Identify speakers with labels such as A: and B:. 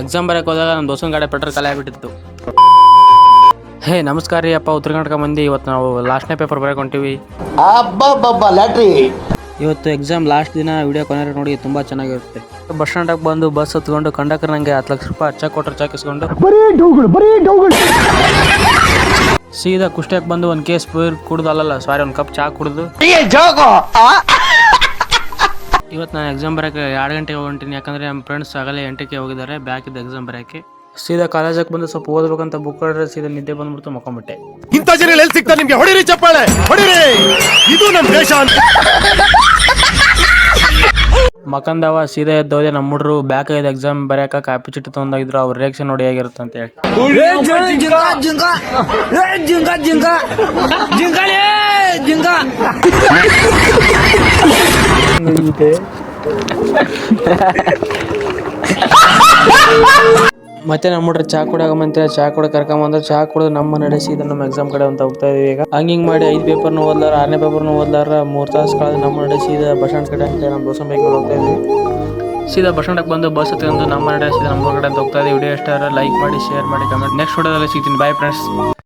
A: Exam ಬರೆಯಕ್ಕೆ ಹೋದಾಗ ನಮ್ಮ ದೋಸ್ತನ ಗಾಡಿ ಪೆಟ್ರೋಲ್ ಖಾಲಿ ಆಗಿಬಿಟ್ಟಿತ್ತು. ಹೇ ನಮಸ್ಕಾರ ರೀ ಅಪ್ಪ, ಉತ್ತರ ಕರ್ನಾಟಕ ಮಂದಿ. ಇವತ್ತು ನಾವು ಲಾಸ್ಟ್ನೇ ಪೇಪರ್ ಬರೆಯಕ್ಕೆ ಹೊಂಟೀವಿ. ಇವತ್ತು ಎಕ್ಸಾಮ್ ಲಾಸ್ಟ್ ದಿನ. ವಿಡಿಯೋ ಕೊನೆಗೆ ನೋಡಿ, ತುಂಬ ಚೆನ್ನಾಗಿರುತ್ತೆ. ಬಸ್ ಸ್ಟ್ಯಾಂಡಿಗೆ ಬಂದು ಬಸ್ ಹತ್ಕೊಂಡು ಕಂಡಕ್ಟರ್ ನಂಗೆ 10 ಲಕ್ಷ ರೂಪಾಯಿ ಚೆಕ್ ಕೊಟ್ಟರೆ ಚಾಕಿಸ್ಕೊಂಡು ಸೀದಾ ಕುಷ್ಟಿಯಾಗಿ ಬಂದು ಒಂದು ಕೇಸ್ ಬೀರ್ ಕುಡ್ದು, ಒಂದು ಕಪ್ ಚಾ ಕುಡಿದು ಇವತ್ತು ನಾನು ಎಕ್ಸಾಮ್ ಬರೋಕ್ಕೆ 2 ಗಂಟೆಗೆ ಹೊಂಟೀನಿ. ಯಾಕಂದರೆ ನಮ್ಮ ಫ್ರೆಂಡ್ಸ್ ಆಗಲೇ 8ಕ್ಕೆ ಹೋಗಿದ್ದಾರೆ ಬ್ಯಾಕ್ ಇದ್ದು ಎಕ್ಸಾಮ್ ಬರೋಕ್ಕೆ. ಸೀದಾ ಕಾಲೇಜಿಗೆ ಬಂದು ಸ್ವಲ್ಪ ಓದಬೇಕಂತ ಬುಕ್ ಹೊಡ್ರೆ ಸೀದಾ ನಿದ್ದೆ ಬಂದ್ಬಿಡ್ತು, ಮಕ್ಕೊಂಬಿಟ್ಟೆ.
B: ಇಂಥ ಜನ ಎಲ್ಲಿ ಸಿಗ್ತಾರೆ ನಿಮ್ಗೆ? ಹೊಡಿರಿ ಚಪ್ಪಾಳೆ, ಹೊಡಿರಿ, ಇದು ನಮ್ಮ ದೇಶ ಅಂತ.
A: ಮಕ್ಕಂದವ ಸೀದಾ ಎದ್ದೋದೆ. ನಮ್ಮ ಹುಡ್ರು ಬ್ಯಾಕ್ ಆಗಿದೆ ಎಕ್ಸಾಮ್ ಬರೆಯಕ್ಕೆ ಕಾಪಿ ಚೀಟಿ ತೊಗೊಂಡೋಗಿದ್ರು. ಅವ್ರ ರಿಯಾಕ್ಷನ್ ನೋಡಿ ಹೇಗಿರುತ್ತೆ ಅಂತ ಹೇಳಿ. ಮತ್ತೆ ನಮ್ಮ ಹುಡ್ರು ಚಾ ಕುಡಿಯೋಗಂತ ಚಾ ಕೂಡ ಕರ್ಕೊಂಬಂದ್ರೆ ಚಾ ಕುಡಿದು ನಮ್ಮ ನಡೆಸಿದ ನಮ್ಮ ಎಕ್ಸಾಮ್ ಕಡೆ ಅಂತ ಹೋಗ್ತಾ ಇದೀವಿ. ಈಗ ಹಂಗಿಂಗ್ ಮಾಡಿ 5 ಪೇಪರ್ನು ಓದ್ಲಾರ, 6ನೇ ಪೇಪರ್ನು ಓದ್ಲಾರ 3 ತಾಸು ಕಳೆದು ನಮ್ಮ ನಡೆಸಿದ ಬಸ್ ಸ್ಟ್ಯಾಂಡ್ ಕಡೆ ಅಂತ ನಮ್ಮ ದೋಸ್ತ ಬೈಕ್ ಮೇಲೆ ಹೋಗ್ತಾ ಇದೀವಿ. ಸೀದಾ ಬಸ್ ಸ್ಟ್ಯಾಂಡಿಗೆ ಬಂದು ಬಸ್ ಹತ್ಕೊಂಡು ನಮ್ಮ ನಡೆಸಿದ ನಮ್ಮ ಕಡೆ ಅಂತ ಹೋಗ್ತಾ ಇದೀವಿ. ವಿಡಿಯೋ ಇಷ್ಟ ಲೈಕ್ ಮಾಡಿ, ಶೇರ್ ಮಾಡಿ, ಕಮೆಂಟ್. ನೆಕ್ಸ್ಟ್ ವಿಡಿಯೋದಲ್ಲಿ ಸಿಗ್ತೀನಿ. Bye friends.